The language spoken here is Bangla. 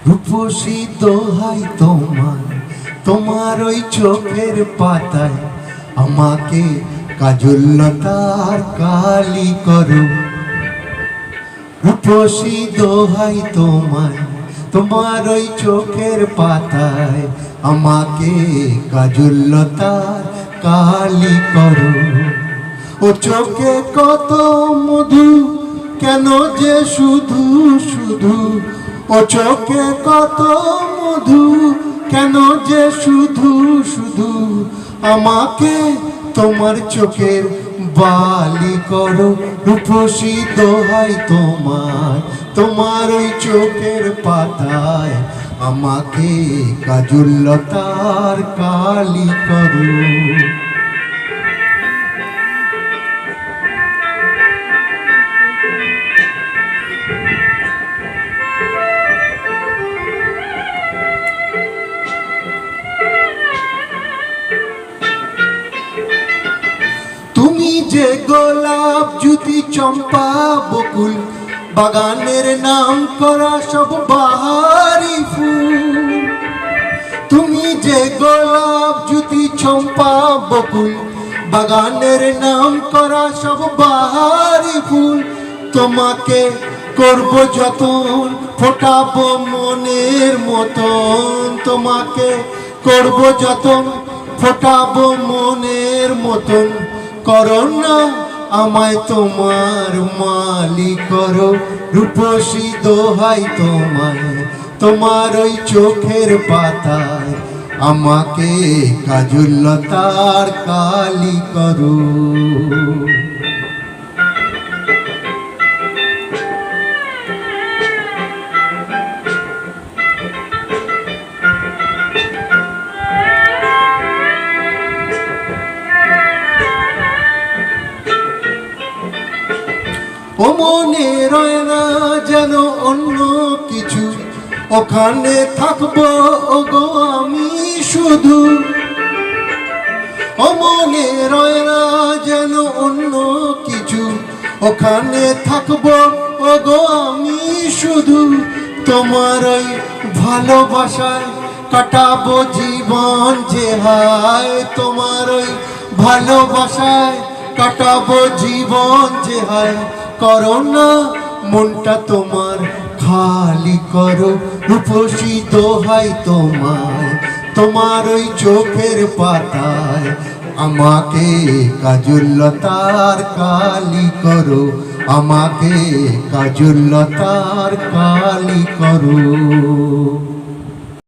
রূপসী দোহাই তোমার, তোমার ওই চোখের পাতায় আমাকে কাজললতার কালি করো। রূপসী দোহাই তোমার, তোমার ওই চোখের পাতায় আমাকে কাজললতার কালি করো। ও চোখে কত মধু, কেন যে শুধু শুধু, ও চোখে কত মধু, কেন যে শুধু শুধু আমাকে তোমার চোখের বালি করো। রূপসী দোহাই তোমার, তোমার ওই চোখের পাতায় আমাকে কাজললতার কালি করো। তুমি যে গোলাপ, জুতি, চম্পা, বকুল, বাগানের নাম করা সব বাহারি ফুল। তুমি যে গোলাপ, জুতি, চম্পা, বকুল, বাগানের নাম করা সব বাহারি ফুল। তোমাকে করব যতন, ফোটাবো মনের মতন। তোমাকে করব যতন, ফোটাবো মনের মতন। করো না আমায় তোমার মালি করো। রূপসী দোহাই তোমায়, তোমার ওই চোখের পাতায় আমাকে কাজললতার কালি করো। ও মনে রয় না যেন অন্য কিছু, ওখানে থাকবো ওগো আমি শুধু। ও মনে রয় না যেন অন্য কিছু, ওখানে থাকবো ওগো আমি শুধু। তোমার ওই ভালোবাসায় কাটাবো জীবন যে হায়। তোমার ওই ভালোবাসায় কাটাবো জীবন যে হায়। করো না মনটা তোমার খালি করো। রূপসী দোহাই তোমায়, তোমার ওই চোখের পাতায় আমাকে কাজললতার কালি করো। আমাকে কাজললতার কালি করো।